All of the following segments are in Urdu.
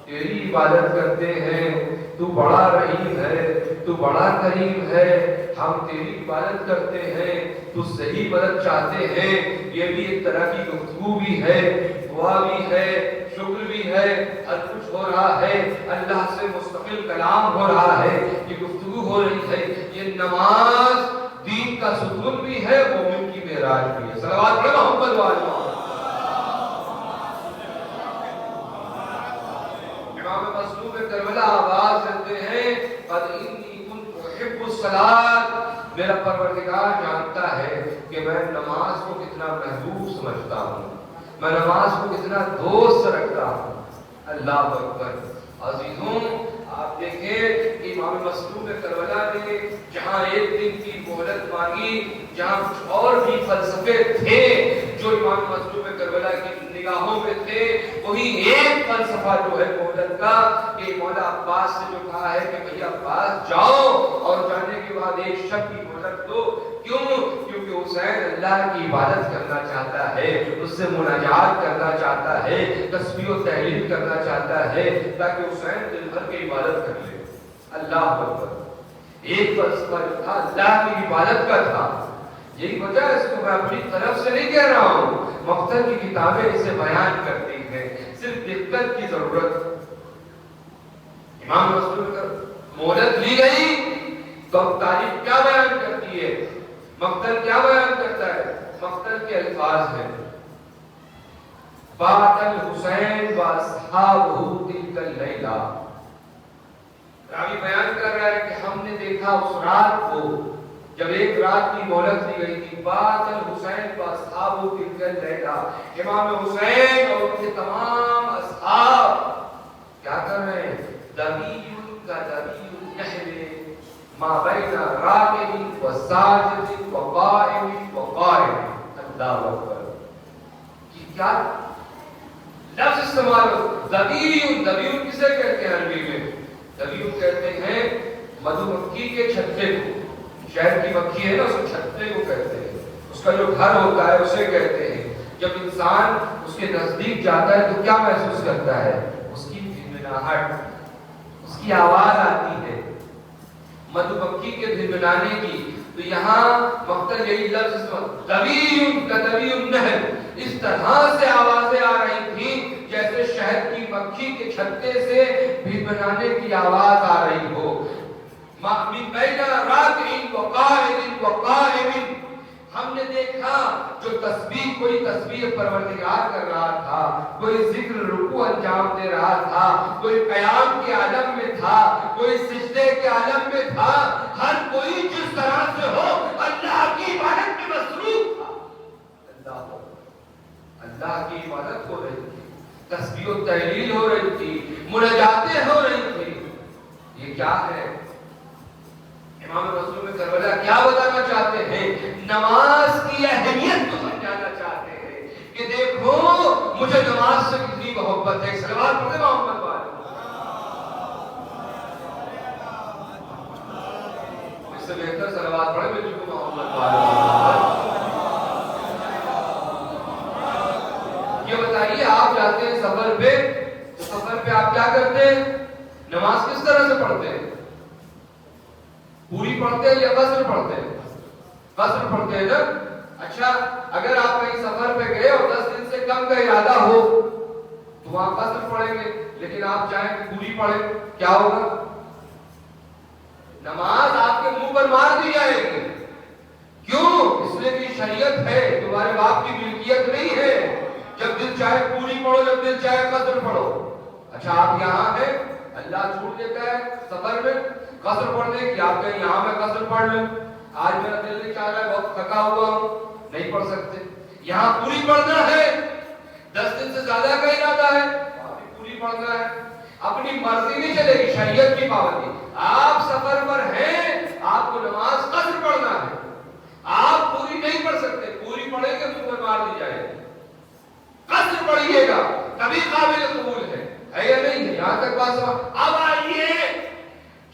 تیری عبادت کرتے ہیں، تو بڑا رحیم ہے، تو بڑا کریم ہے، ہم تیری عبادت کرتے ہیں، تو صحیح مدد چاہتے ہیں۔ یہ بھی ایک طرح کی گفتگو بھی ہے، دعا بھی ہے، شکر بھی ہے، ہر کچھ ہو رہا ہے، اللہ سے مستقل کلام ہو رہا ہے، یہ گفتگو ہو رہی ہے۔ یہ نماز دین کا ستون بھی ہے، مومن کی معراج بھی ہے۔ صلوات پڑھیں محمد والے۔ امام مظلوم کربلا آواز دیتے ہیں، قد انی کنت احب الصلاۃ، میرا پروردگار جانتا ہے کہ میں نماز کو کتنا محبوب سمجھتا ہوں، میں نماز کو کتنا دوست رکھتا ہوں۔ اللہ اکبر۔ عزیزوں، آپ دیکھیں کہ امام مظلوم کربلا نے جہاں ایک دن کی مہلت مانگی، جہاں کچھ اور بھی فلسفے تھے جو امام مظلوم کربلا کی نگاہوں میں تھے، وہی ایک فلسفہ جو ہے مہلت کا، کہ مولا عباس سے جو کہا ہے کہ بھئی عباس جاؤ اور جانے کے بعد ایک شب کی مہلت دو۔ کیوں؟ کیونکہ حسین اللہ کی عبادت کرنا چاہتا ہے، اس سے مناجات کرنا چاہتا ہے، تسبیح و تحلیل کرنا چاہتا ہے، تاکہ حسین دل بھر کے عبادت کر لے۔ اللہ اکبر۔ ایک فلسفہ جو تھا اللہ کی عبادت کا تھا۔ یہی وجہ ہے، اس کو میں اپنی طرف سے نہیں کہہ رہا ہوں، مقتل کی کتابیں اسے بیان کرتی ہیں، صرف دقت کی ضرورت۔ امام رسول کا مہلت لی گئی تو اب تاریخ کیا بیان کرتی ہے، مقتل کیا بیان کرتا ہے؟ مقتل کے الفاظ ہیں، بات الحسین واصحابہ تلک اللیلہ۔ راوی بیان کر رہا ہے کہ ہم نے دیکھا اس رات کو، جب ایک رات کی مہلت لی گئی تھی، بات الحسین واصحابہ تلک اللیلہ، امام حسین اور ان کے تمام اصحاب کیا کر رہے ہیں؟ دبیٌ کدبیٌ النحل ما بین راکع وساجد وقائم وقائم۔ اللہ اکبر۔ کیا لفظ استعمال ہو، دبیٌ، دبیٌ کسے کہتے ہیں عربی میں؟ دبیٌ کہتے ہیں مدھو مکھی کے چھتے کو، شہد کی مکھی ہے نا، اس چھتے کو کہتے ہیں، اس کا جو گھر ہوتا ہے اسے کہتے ہیں۔ جب انسان اس کے نزدیک جاتا ہے تو کیا محسوس کرتا ہے؟ اس کی بھنبھناہٹ، اس کی آواز آتی ہے، مدھو مکھی کے بھنبھنانے کی۔ تو یہاں مقتل یہی لفظ استعمال، دبیٌ کدبیٌ النحل، اس طرح سے آوازیں آ رہی تھیں جیسے شہد کی مکھی کے چھتے سے بھنبھنانے کی آواز آ رہی ہو۔ من بین راکع وقاعد وقائم، ہم نے دیکھا جو تسبیح، کوئی تسبیح پروردگار کر رہا تھا، کوئی ذکر رکوع انجام دے رہا تھا، کوئی قیام کے عالم میں تھا، کوئی سجدے کے عالم میں تھا، ہر کوئی جس طرح سے ہو اللہ کی عبادت میں مصروف تھا۔ اللہ کی عبادت ہو رہی تھی، تسبیح و تحلیل ہو رہی تھی، مناجاتیں ہو رہی تھی۔ یہ کیا ہے؟ امام رسول میں کربلا کیا بتانا چاہتے ہیں؟ نماز کی اہمیت کو سمجھانا چاہتے ہیں کہ دیکھو مجھے نماز سے کتنی محبت ہے۔ صلوات پڑھیں محمد والے۔ اس سے بہتر صلوات پڑھیں مجھے محمد والے۔ یہ بتائیے، آپ جاتے ہیں سفر پہ، سفر پہ آپ کیا کرتے ہیں؟ نماز کس طرح سے پڑھتے ہیں؟ پوری پڑھتے ہیں یا قصر پڑھتے ہیں؟ قصر پڑھتے ہیں نا۔ اچھا، اگر آپ کہیں سفر پہ گئے اور 10 دن سے کم کا ارادہ ہو تو وہاں قصر پڑھیں گے، لیکن آپ چاہیں کہ پوری پڑھیں، کیا ہوگا؟ نماز آپ کے منہ پر مار دی جائے گی۔ کیوں؟ اس لیے کہ شریعت ہے، تمہارے باپ کی ملکیت نہیں ہے۔ جب دل چاہے پوری پڑھو، جب دل چاہے قصر پڑھو۔ اچھا، آپ یہاں ہیں، اللہ چھوٹ دیتا ہے سفر میں قصر پڑھنے کی، آپ کہیں یہاں میں قصر پڑھ لیں، آج میرا دل نہیں چاہ رہا ہے، بہت تھکا ہوا ہوں، نہیں پڑھ سکتے۔ یہاں پوری پڑھنا ہے، 10 دن سے زیادہ کا ارادہ ہے، وہاں بھی پوری پڑھنا ہے۔ اپنی مرضی نہیں چلے گی، شریعت کی پابندی۔ آپ سفر پر ہیں، آپ کو نماز قصر پڑھنا ہے، آپ پوری نہیں پڑھ سکتے، پوری پڑھیں گے منہ پر مار دی جائے گی۔ قصر پڑھیے گا، کبھی قابل قبول ہے یا نہیں ہے؟ یہاں تک بات سمجھ۔ اب آئیے،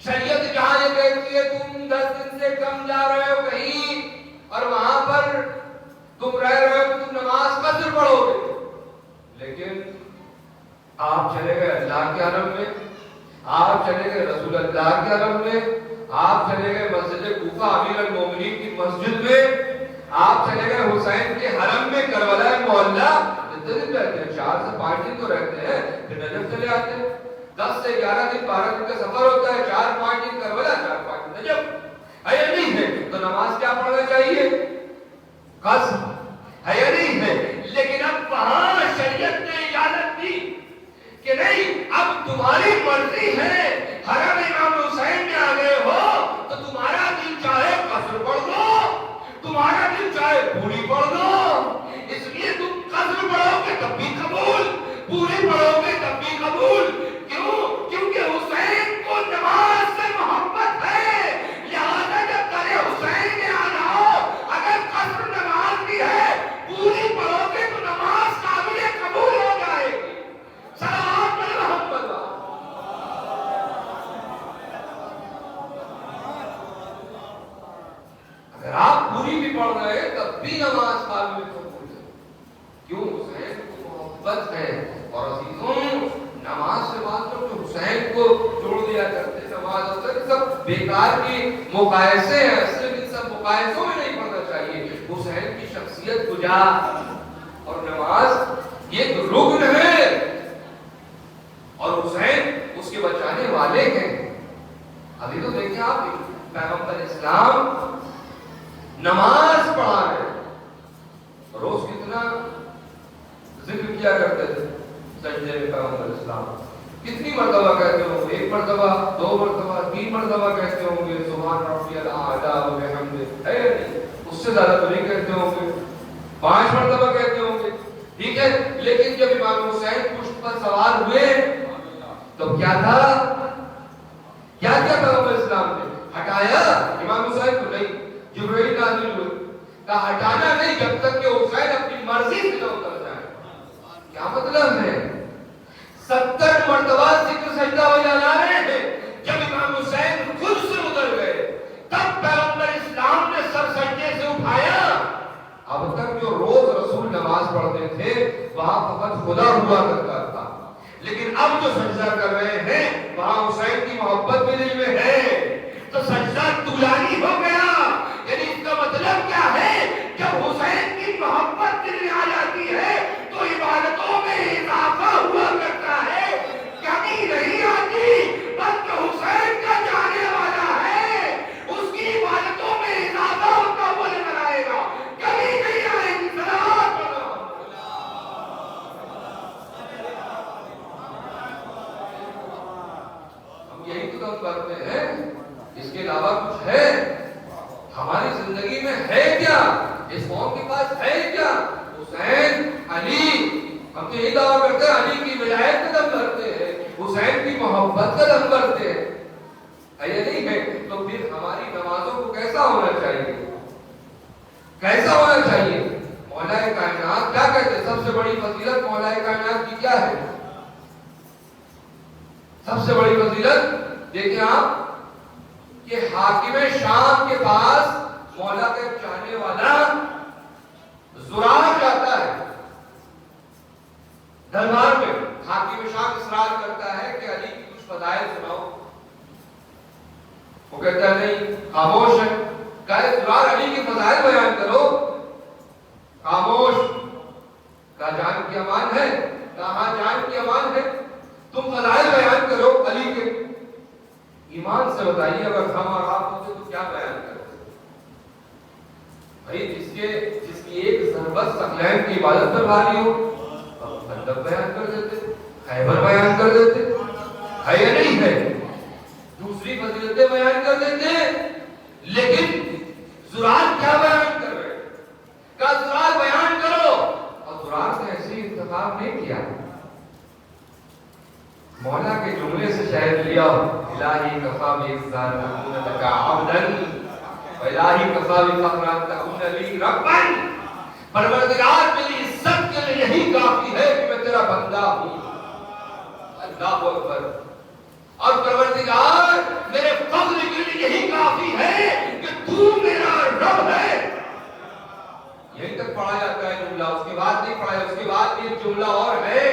شریعت جہاں یہ کہتی ہے تم 10 دن سے کم جا رہے ہو کہیں اور وہاں پر تم رہ رہے ہو تو تم نماز قصر پڑھو گے، لیکن آپ چلے گئے اللہ کے حرم میں، آپ چلے گئے رسول اللہ کے حرم میں، آپ چلے گئے مسجد کوفہ امیر المومنین کی مسجد میں، آپ چلے گئے حسین کے حرم میں کربلا معلیٰ، کتنے دن رہتے ہیں؟ 4 سے 5 دن تو رہتے ہیں، پھر نجف چلے آتے ہیں۔ 10 سے 11 دن 12 دن کا سفر ہوتا ہے، 4-5 دن کربلا، 4-5 دن نجف۔ ہے یا نہیں ہے؟ تو نماز کیا پڑھنا چاہیے؟ قصر ہے یا نہیں ہے؟ لیکن اب وہاں شریعت نے اجازت دی کہ نہیں، اب تمہاری مرضی ہے، حرم امام حسین میں آ گئے ہو تو تمہارا دل چاہے قصر پڑھ دو، تمہارا دل چاہے پوری پڑھ دو۔ اس لیے تم قصر پڑھو گے تب بھی قبول، پوری پڑھو گے تب بھی قبول۔ کیوں؟ کیونکہ حسین کو نماز سے محبت ہے، لہذا جب در حسین میں آنا ہو، اگر قصر نماز بھی ہے پوری پڑھو گے تو نماز قابل قبول ہو جائے گی۔ سلام علی محمد۔ اگر آپ پوری بھی پڑھ رہے ہیں تب بھی نماز قابل قبول ہے، کیوں؟ حسین کو محبت ہے۔ اور عزیزوں، نماز سے بات کرو تو حسین کو جوڑ دیا کرتے، نماز ہوتا ہے سب بیکار کی مقایسے ہیں، اصل ان سب مقایسوں میں نہیں پڑھنا چاہیے۔ حسین کی شخصیت کجا اور نماز یہ رکن ہے، اور حسین اس کے بچانے والے ہیں۔ ابھی تو دیکھیں آپ، پیغمبر اسلام نماز پڑھا رہے، روز کتنا ذکر کیا کرتے تھے سجدے میں پیغمبر اسلام؟ کتنی مرتبہ کہتے ہوں گے؟ 1 مرتبہ، 2 مرتبہ، 3 مرتبہ کہتے ہوں گے سبحان ربی الاعلیٰ و بحمدہ، ہے یا نہیں؟ اس سے زیادہ تو نہیں کہتے ہوں گے، 5 مرتبہ کہتے ہوں گے، ٹھیک ہے۔ لیکن جب امام حسین پشت پر سوار ہوئے تو کیا تھا؟ کیا کیا پیغمبر اسلام نے؟ ہٹایا امام حسین کو؟ نہیں، جبرائیل نازل ہوئے، کہا ہٹانا نہیں جب تک کہ حسین اپنی مرضی سے نہ اتر جائے۔ کیا مطلب ہے؟ 70 مرتبہ ذکر سجدہ ہو جانا رہے ہیں، جب امام حسین خود سے اتر گئے تب پیغمبر اسلام نے سر سجدے سے اٹھایا۔ اب تک جو روز رسول نماز پڑھتے تھے وہاں فقط خدا ہوا کرتا تھا، لیکن اب جو سجدہ کر رہے ہیں وہاں حسین کی محبت بھی دل میں ہے، تو سجدہ طولانی ہو گیا۔ یعنی اس کا مطلب کیا ہے؟ جب حسین کی محبت دل میں آ جاتی ہے تو عبادتوں میں اضافہ ہوا کرتا ہے، کمی نہیں آتی، بلکہ حسین کا جانے والا ہے، اس کی عبادتوں میں اضافہ ہوتا ہوا نظر آئے گا، کمی نہیں آئے گی۔ ہم یہی تو کام کرتے ہیں، اس کے علاوہ کچھ ہے؟ ہماری زندگی میں ہے کیا؟ اس قوم کے پاس ہے کیا؟ حسین، علی، ہم تو یہی دعویٰ کرتے ہیں علی کی ولایت کا دم بھرتے ہیں، حسین کی محبت کا دم بھرتے ہیں، ہے نہیں ہے؟ تو پھر ہماری نمازوں کو کیسا ہونا چاہیے؟ کیسا ہونا چاہیے؟ مولا کائنات کیا کہتے ہیں؟ سب سے بڑی فضیلت مولا کائنات کی کیا ہے؟ سب سے بڑی فضیلت دیکھیں آپ کہ حاکم شام کے پاس مولا کا چاہنے والا زرار جاتا ہے دربار میں، حاکم شام اصرار کرتا ہے کہ علی کی کچھ فضائل سناؤ، وہ کہتا ہے نہیں، خاموش ہے، کہے زرار علی کی فضائل بیان کرو، خاموش، کہا جان کی امان ہے، کہا جان کی امان ہے، تم فضائل بیان کرو علی کے، ایمان سے بتائیے اگر ہم اور آپ ہوتے تو کیا بیان کرتے؟ بھائی جس کی ایک ضربت ثقلین کی عبادت پر بھاری ہو، خندق بیان کر دیتے، خیبر بیان کر دیتے، ہے یا نہیں ہے؟ دوسری فضیلتیں بیان کر دیتے، لیکن زرار کیا بیان کر رہے؟ کہا زرار بیان کرو، اور زرار نے ایسے انتخاب نہیں کیا، مولا کے جملے سے شاید لیا، الہی کفا بإحسان تکون لک عبدا والہی کفا بفخر ان تکون لی ربا، پروردگار میری عزت کے لیے یہی کافی ہے کہ میں تیرا بندہ ہوں، اللہ اکبر، اور پروردگار میرے فضل کے لیے یہی کافی ہے کہ تو میرا رب ہے۔ یہیں تک پڑھا جاتا ہے جملہ، اس کے بعد نہیں پڑھا ہے، اس کے بعد ایک جملہ اور ہے،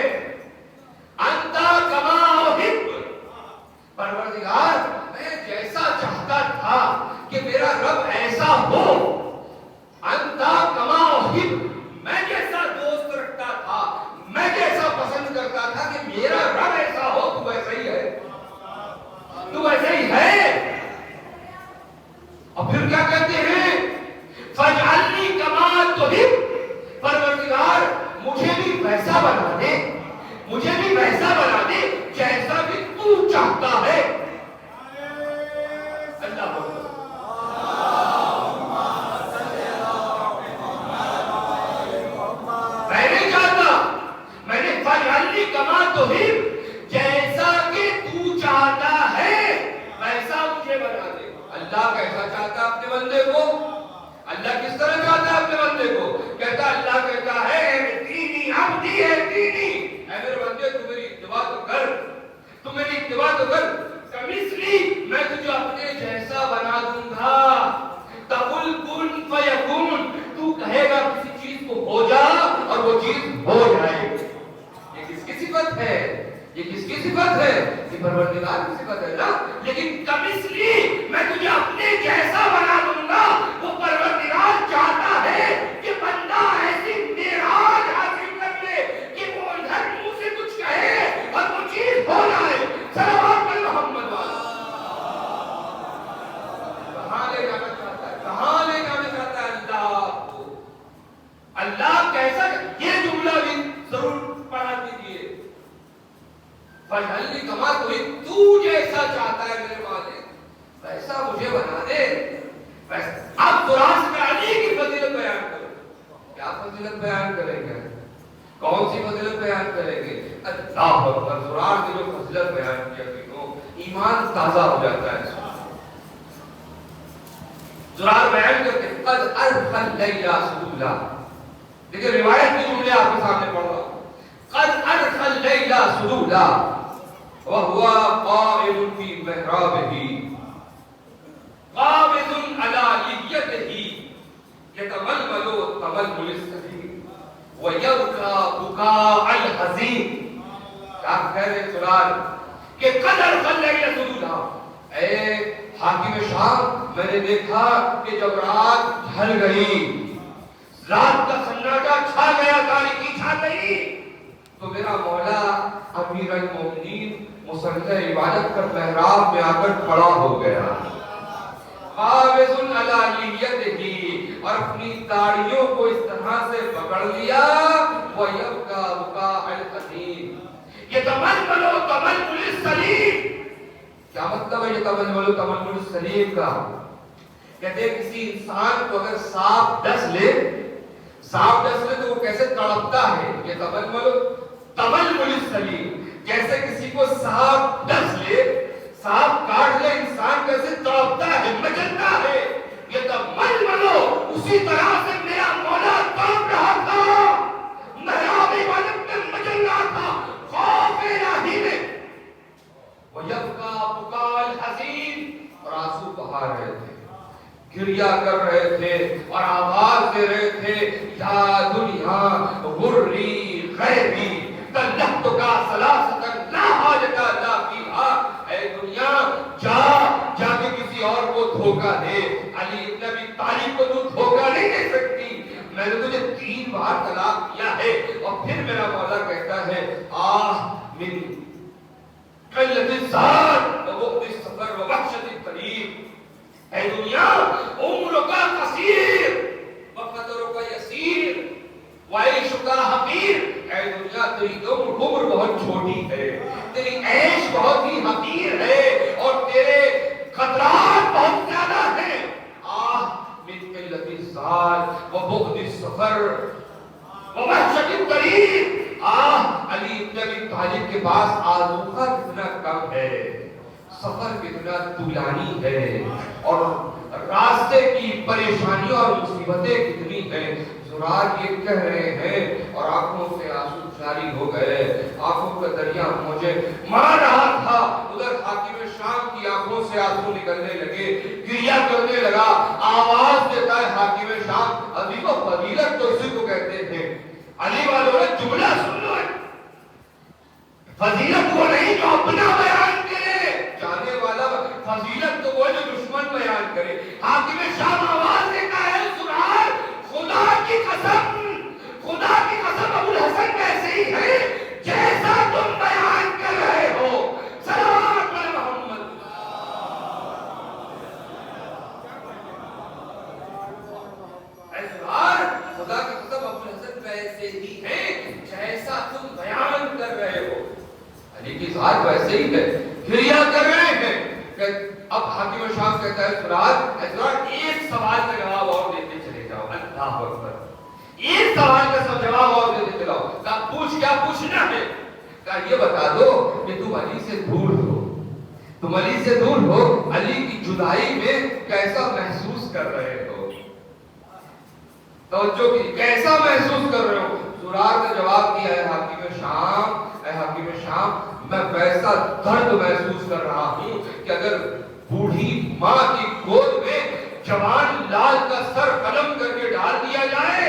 یہ کس کی صفت ہے؟ یہ پروردگار کی صفت ہے نا. لیکن کمثلی میں تجھے اپنے جیسا بنا دوں گا. وہ پروردگار چاہتا ہے کہ بندہ ایسی معراج حاصل کر لے کہ وہ ادھر منہ سے کچھ کہے اور وہ چیز ہو جائے. صلوات پر محمد والا. کہاں لے جانا چاہتا ہے؟ کہاں لے جانا چاہتا ہے اللہ کو؟ اللہ کیسا؟ یہ جملہ بھی ضرور پڑھا دیجیے. فَاجْعَلْنِي كَمَا تُحِبُّ. تو جیسا چاہتا ہے میرے مالک ویسا مجھے بنا دے. اب قرآن سے علی کی فضیلت بیان کرو. کیا فضیلت بیان کریں گے؟ کون سی فضیلت بیان کریں گے؟ اللہ اکبر. قرآن کی جو فضیلت بیان کیا گئی ہو ایمان تازہ ہو جاتا ہے. قرآن بیان کرتے ہیں قد ارخى الليل سدولا. دیکھیں روایت کی جملے آپ کے سامنے پڑھ رہا ہوں. قد ارخى الليل سدولا وهو قائم في محرابه قابض على لحيته يتململ تململ السفيه ويبكى بكاء الحزين. کیا کہہ رہے قرآن کہ قد ارخى الليل سدولا. اے حاکم شام میں نے دیکھا کہ جب رات ڈھل گئی رات کا سناٹا چھا گیا تاریکی چھا گئی تو میرا مولا امیر المومنین مصلی عبادت کر محراب میں آ کر کھڑا ہو گیا. قابض علی لحیتہ اور اپنی داڑھیوں کو اس طرح سے پکڑ لیا. وَيَبْكَى بُكَاءَ الْحَزِينِ. یہ تململ تململ السلیم. کیا مطلب ہے یہ تململ تململ السلیم کا؟ کہتے ہیں کسی انسان کو اگر سانپ ڈس لے تو وہ کیسے تڑپتا ہے. یہ تململ السلیم. جیسے کسی کو سانپ ڈس لے سانپ کاٹ لے انسان کیسے تڑپتا ہے مچلتا ہے. یہ تململ اسی طرح سے میرا مولا تڑپ رہا تھا. محراب عبادت میں مچل رہا تھا خوف الہی میں. وَيَبْكَى بُكَاءَ الْحَزِينِ. اور آنسو بہا رہے تھے گریا کر رہے تھے اور آواز دے رہے تھے یا دنیا غری غیبی طلقتک ثلاثة لا حاجت لا فیہا. اے دنیا جا کے کسی اور کو دھوکہ دے. علی ابن ابی طالب کو تو دھوکہ نہیں دے سکتی. میں نے تجھے 3 بار طلاق دیا ہے. اور پھر میرا مولا کہتا ہے آہ من قلت الزاد وبعد السفر ووحشت الطریق. اے دنیا عمرک قصیر وقدرک یسیر وعیشک حقیر. اے دنیا تیری عمر بہت چھوٹی ہے تیری عیش بہت ہی حقیر ہے اور تیرے خطرات بہت زیادہ ہیں. آہ من قلت الزاد وبعد السفر ووحشت الطریق. علی ابن ابی طالب کے پاس آذوقہ کتنا کم ہے سفر کتنا طولانی ہے اور راستے کی پریشانیوں اور مصیبتیں کتنی ہیں. زرار یہ کہہ رہے ہیں اور آنکھوں سے آنسو جاری ہو گئے. آنکھوں کا دریا مجھے مار رہا تھا. ادھر حاکم شام کی آنکھوں سے آنسو نکلنے لگے گریہ کرنے لگا. آواز دیتا ہے حاکم شام عزیز و فضیلت تو اسی کو کہتے ہیں. علی والوں نے جملہ سن لو فضیلت وہ نہیں جو اپنا بیان کرے جانے والا فضیلت تو وہ جو دشمن بیان کرے. حاکم شام آواز دیتا ہے سرار خدا کی قسم ابو الحسن ویسے ہی ہے جیسا تم بیان کر رہے ہو. صلوات علی محمد. اے سرار خدا کی قسم ابو الحسن ویسے ہی ہے جیسا تم بیان کر رہے ہو. علی کی ذات ویسے ہی ہے گریہ کر رہے ہیں. اب حاکم شام کہتا ہے سرار ایک سوال کا جواب اور دیتے چلے جاؤ. اللہ اکبر. ایک سوال کا جواب اور دیتے چلے جاؤ. کہا پوچھ کیا پوچھنا ہے؟ کہا یہ بتا دو کہ تم علی سے دور ہو. تم علی سے دور ہو علی کی جدائی میں کیسا محسوس کر رہے ہو؟ توجہ کی کیسا محسوس کر رہے ہو؟ سرار نے جواب دیا ہے حاکم شام میں ویسا درد محسوس کر رہا ہوں کہ اگر بوڑھی ماں کی گود میں جوان لال کا سر قلم کر کے ڈال دیا جائے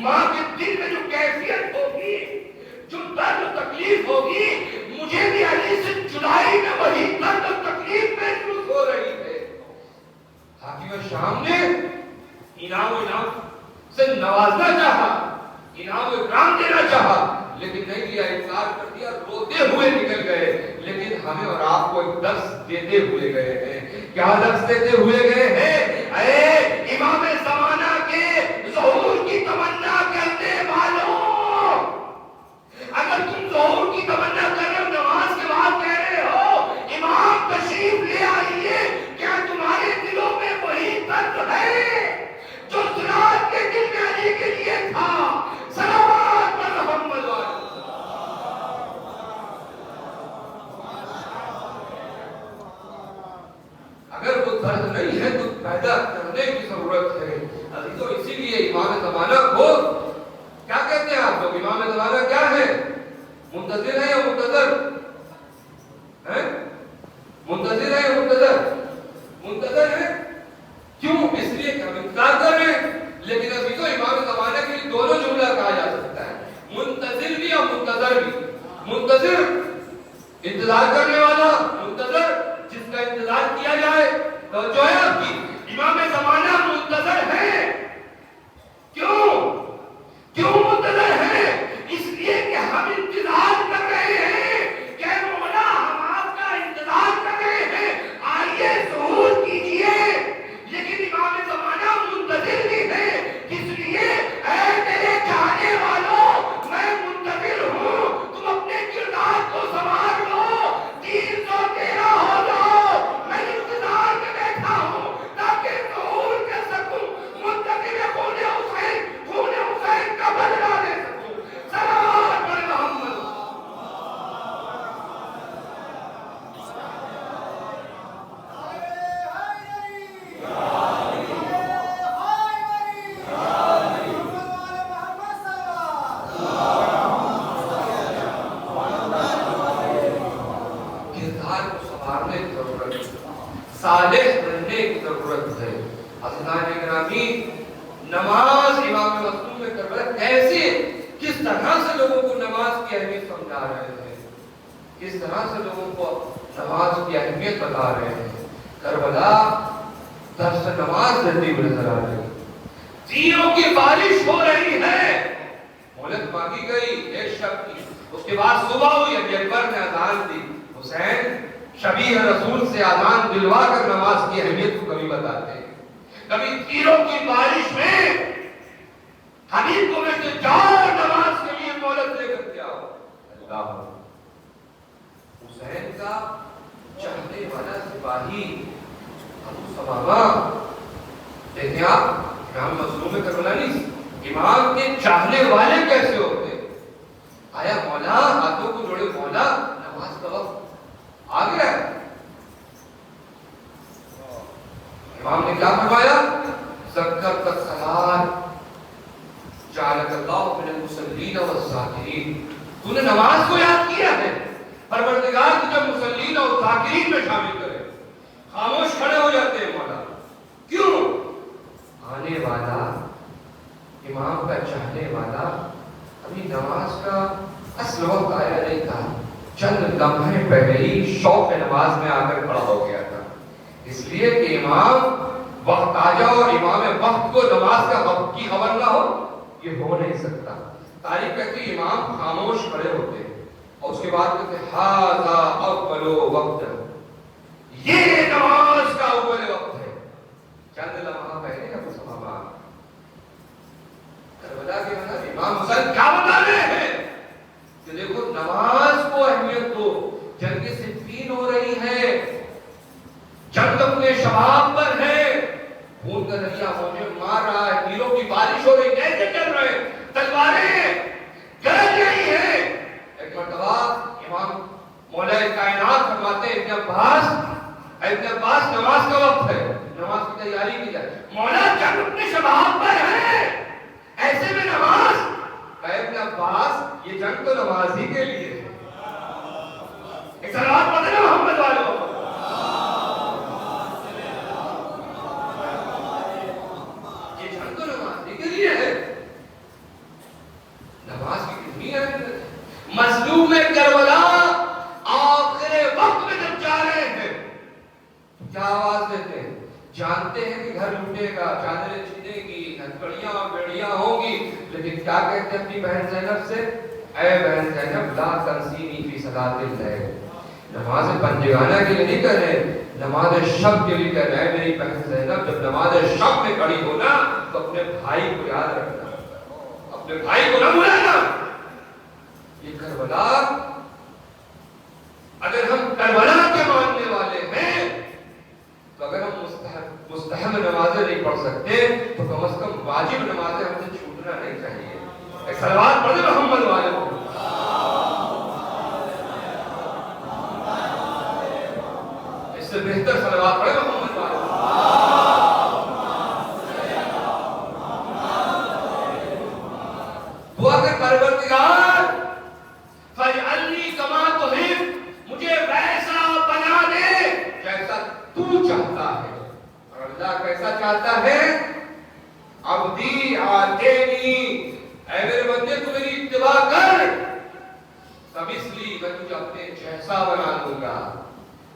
ماں کے دل میں جو کیفیت ہوگی جو درد و تکلیف ہوگی مجھے ہمیں اور آپ کو ایک درس دیتے ہوئے گئے ہیں. کیا درس دیتے ہوئے گئے ہیں؟ اے امام زمانہ کے ظہور کی تمنا کرنے والوں، اگر تم ظہور کی تمنا کر رہے ہو، نماز کے بعد کہہ رہے ہو امام تشریف لے آئیے، کیا تمہارے دلوں میں وہی درد ہے جو صراط کے دل میں علی کے لیے تھا؟ صلوات پر محمد اگر وہ درد نہیں ہے تو پیدا کرنے کی ضرورت ہے. ابھی تو اسی لیے امام زمانہ کو کیا کہتے ہیں آپ لوگ؟ امام زمانہ کیا ہے؟ منتظر ہے یا منتظر ہے؟ منتظر ہے یا منتظر؟ منتظر ہے. کیوں؟ اس لیے کہ ہم انتظار کر رہے ہیں. لیکن ابھی تو امام زمانہ کے لیے دونوں جملہ کہا جا سکتا ہے، منتظر بھی اور منتظر بھی. منتظر انتظار کرنے والا، منتظر جس کا انتظار کیا جائے. توجہ ہے آپ کی؟ امام زمانہ منتظر ہے. کیوں منتظر ہے؟ اس لیے کہ ہم انتظار کر رہے ہیں کہ مولا ہم آپ کا انتظار کر رہے ہیں، آئیے ظہور کیجئے. لیکن امام زمانہ منتظر بھی ہے. اس لیے اے میرے چاہنے والوں، میں منتظر ہوں، تم اپنے کردار کو سنوار لو، 313 ہو جاؤ. میں انتظار میں بیٹھا ہوں تاکہ ظہور کر سکوں، منتظر خون حسین کا بدلہ لے سکوں. صلوات پر محمد. کردار کو سنوارنے کی ضرورت ہے، صالح بننے کی ضرورت ہے. حضرات گرامی، نماز امام مظلوم میں کربلا کیسے، کس طرح سے لوگوں کو نماز کی اہمیت سمجھا رہے ہیں، کس طرح سے لوگوں کو نماز کی اہمیت بتا رہے ہیں. کربلا درس نماز دیتی ہوئی نظر آ رہی ہے. تیروں کی بارش ہو رہی ہے، مہلت مانگی گئی ایک شب کی، اس کے بعد صبح ہوئی، ابھی اکبر نے اذان دی. حسین شبیہ رسول سے اذان دلوا کر نماز کی اہمیت کو کبھی بتاتے ہیں، کبھی تیروں کی بارش میں حبیب کو کہتے جاؤ نماز کے لیے مہلت لے کر کے آؤ. اللہ حسین کا چاہنے والا سپاہی ابو ثمامہ، دیکھیں آپ، امام مظلوم کربلا نہیں، امام کے چاہنے والے کیسے ہوتے. آیا مولا، ہاتھوں کو جوڑے، مولا نماز کا وقت آ گیا. امام نے کیا فرمایا؟ ذکرت الصلاۃ جعلک اللہ من المصلین والذاکرین. تو نے نماز کو یاد کیا ہے، پروردگار تجھے مصلین اور ذاکرین میں شامل کرے. خاموش کھڑے ہو جاتے ہیں مولا. کیوں؟ آنے والا امام کا چاہنے والا ابھی نماز کا اصل وقت آیا نہیں تھا، چند لمحے پہلے ہی شوق نماز میں آ کر کھڑا ہو گیا تھا. اس لیے کہ امام وقت آ جاؤ اور امام وقت کو نماز کا وقت کی خبر نہ ہو، یہ ہو نہیں سکتا. تاریخ کہتی امام خاموش کھڑے ہوتے اور اس کے بعد کہتے ھذا اول وقت، یہ نماز کا اول وقت ہے. چند لمحہ پہلے ابو ثمامہ کربلا کے اندر امام حسین کیا بتا رہے ہیں کہ دیکھو نماز کو اہمیت دو. جنگ صفین ہو رہی ہے، جنگ اپنے شباب پر ہے، خون کا دریا مجھے مار رہا ہے، تیروں کی بارش ہو رہی، کیسے چل رہے، تلواریں گرج رہی ہیں. ایک مرتبہ امام مولا کائنات فرماتے ہیں ابن عباس نماز کا وقت ہے، نماز کی تیاری کی جائے. مولا جنگ اپنے شباب پر ہے، ایسے میں نماز. ابن عباس یہ جنگ تو نماز ہی کے لیے ہے. ایک صلوات پڑھنا محمد والوں. یہ جنگ تو نماز ہی کے لیے ہے. نماز کی کتنی اہمیت ہے. مظلوم کربلا آخر وقت میں جب جا رہے ہیں کیا آواز دیتے ہیں؟ جانتے ہیں کہ گھر لوٹے گا، چادریں چھینے گی، ہتھکڑیاں اور بیڑیاں ہوں گی، لیکن کیا کہتے ہیں اپنی بہن زینب سے؟ اے بہن زینب لا تنسینی فی صلاۃ اللیل، نماز پنجگانہ کے لیے نہیں کہہ رہے، نماز شب کے لیے کہہ رہے ہیں میری بہن زینب، جب نماز شب میں کھڑی ہو نا تو اپنے بھائی کو یاد رکھنا، اپنے بھائی کو نہ بھولینا۔ یہ کربلا، اگر ہم کربلا کے ماننے والے ہیں تو اگر ہم مستحب نمازیں نہیں پڑھ سکتے تو کم از کم واجب نمازیں ہم سے چھوٹنا نہیں چاہیے۔ ایک صلوات پڑھ دیں محمد والے کو۔ اس سے بہتر صلوات پڑھے محمد والے کو۔ دعا کر پروردگار فاجعلنی کما تحب، مجھے ویسا بنا دے جیسا تو چاہتا ہے۔ اور اللہ کیسا چاہتا ہے؟ عبدی آتینی، اے میرے بندے تو میری اتباع کر، تب اس لیے میں تجھے اپنے جیسا بنا دوں گا،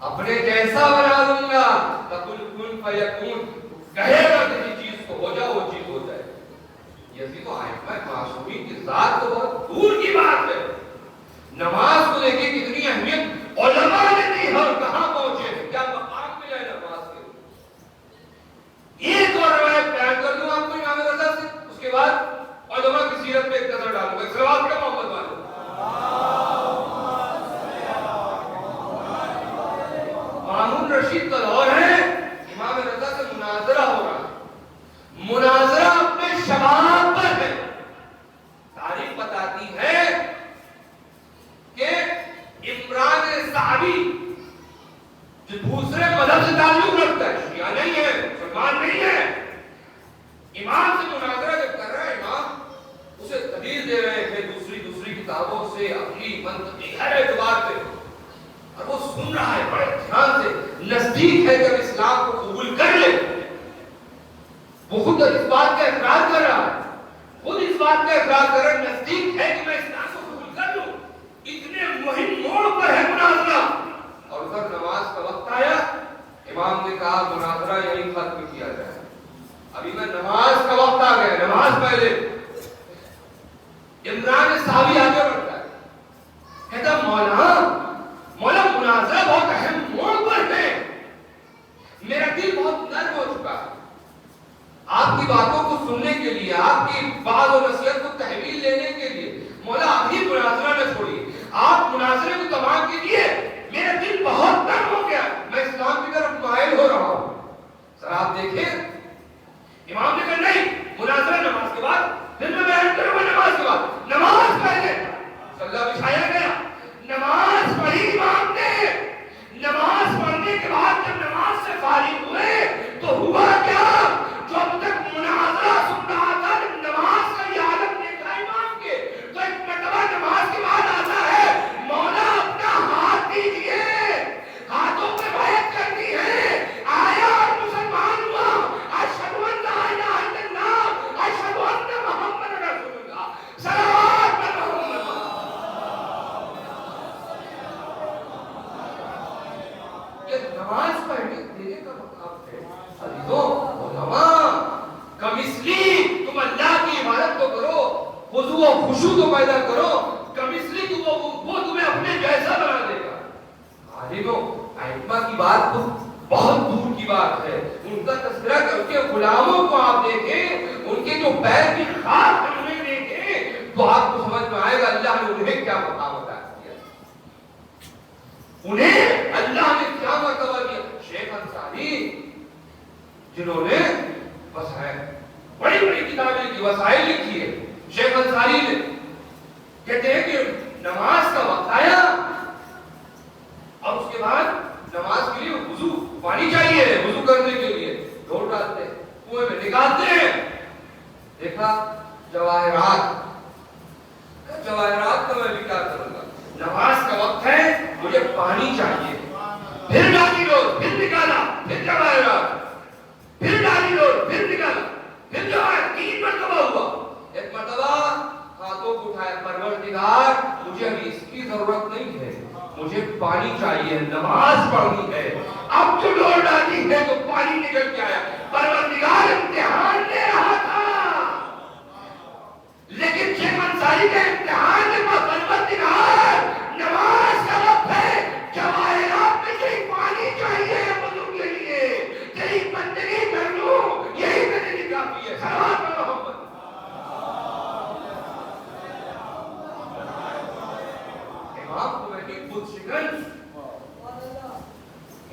اپنے جیسا بنا دوں گا۔ تقول کن فیکون، کہے گا کسی چیز کو ہو جا، وہ چیز ہو جائے۔ یزید و ائمہ معصومین کی ذات تو بہت دور کی بات ہے، نماز کو دیکھیں کتنی اہمیت علماء نے دی اور کہاں پہنچے ہیں، کیا مقام ملا ہے نماز کے۔ ایک اور روایت بیان کر دوں آپ کو امام رضا سے، اس کے بعد علماء کی سیرت پہ ایک نظر ڈالوں گا۔ صلوات پڑھیں محمد والے۔ مامون رشید کا دور ہے، امام رضا سے مناظرہ ہو رہا ہے، مناظرہ اپنے شباب پر ہے۔ تاریخ بتاتی ہے کہ عمران صحابی جو دوسرے مذہب سے تعلق رکھتا ہے، شیعہ نہیں ہے، مسلمان نہیں ہے، امام سے مناظرہ جب کر رہا ہے، امام اسے دلیل دے رہے ہیں دوسری کتابوں سے، اپنی منطقی ہر اعتبار سے، اور وہ سن رہا ہے بڑے دھیان سے، نزدیک ہے کہ اب اسلام کو قبول کر لے۔ وہ خود اس بات کا اقرار کر رہا ہے، خود اس بات کا اقرار کر رہا ہے، نزدیک ہے کہ میں اسلام کو قبول کر لوں۔ اتنے مہم موڑ پر ہے مناظرہ، اور ادھر نماز کا وقت آیا، امام نے کہا مناظرہ یہیں ختم کیا جائے، ابھی میں نماز کا وقت آ گیا، نماز پہلے۔ عمران صحابی آگے بڑھتا ہے، کہتا مولا مناظرہ بہت اہم موڑ پر ہے، میرا دل بہت نرم ہو چکا ہے، آپ کی باتوں کو سننے کے لیے، آپ کی بات و نصیحت کو تحویل لینے کے لیے، مولا ابھی مناظرہ نہ چھوڑیے، آپ مناظرے کو تمام کیجیے، میرا دل بہت نرم ہو گیا، میں اسلام کی طرف مائل ہو رہا ہوں۔ سر آپ دیکھیں، امام نے کہا نہیں، مناظرہ نماز کے بعد، پھر میں بیان کروں گا نماز کے بعد، نماز پہلے صلاح بچھایا گیا، نماز پڑھی امام نے، نماز پڑھنے کے بعد جب نماز سے فارغ ہوئے تو ہوا کیا؟ جو اب تک مناظرہ سن رہا تھا، جب نماز کا یہ عالم دیکھا امام کے، تو ایک مرتبہ نماز کے بعد آتا ہے، مولا اپنا ہاتھ دیجئے، ہاتھوں پہ بیعت کرنی ہے، آیا اور مسلمان ہوا، اشہد ان لا الہ الا اللہ، اشہد ان محمد رسول اللہ، صلوات پر محمد۔ یہ نماز پڑھنے دینے کا مقام ہے عزیزوں، علماء کمثلی تم اللہ کی عبادت تو کرو، خضوع و خشوع تو پیدا کرو، کمثلی وہ تمہیں اپنے جیسا بنا دے گا۔ عالموں ائمہ کی بات تو بہت دور کی بات ہے، ان کا تذکرہ کر کے غلاموں کو آپ دیکھیں، ان کے جو پیر کی خاک انہیں دیکھیں تو آپ کو سمجھ میں آئے گا اللہ نے انہیں کیا مقام عطا کیا، انہیں اللہ نے کیا مرتبہ دیا۔ شیخ انصاری جنہوں نے بڑی کتابیں لکھی، وسائل لکھی ہے، شیخ انصاری نے کہتے ہیں کہ نماز کا وقت آیا اور اس کے بعد نماز کے لیے وضو، پانی چاہیے وضو کرنے کے لیے، ڈھول ڈالتے ہیں، کنویں میں نکالتے ہیں، دیکھا جواہرات کا میں بھی کیا کروں گا، نماز کا وقت ہے مجھے پانی چاہیے، پھر ڈالی ڈول، پھر نکالا، پھر جواہرات، پھر ڈالی ڈول، پھر نکالا، پھر جواہر، 3 مرتبہ ہوا۔ ایک مرتبہ ہاتھوں کو اٹھایا، پروردگار مجھے ابھی اس کی ضرورت نہیں ہے، مجھے پانی چاہیے، نماز پڑھنی ہے، اب جو ڈول ڈالی ہے تو پانی نکل کے آیا۔ پروردگار امتحان لے رہا تھا، لیکن شیخ انصاری کا امتحان پروردگار نماز کا وقت ہے، جواہر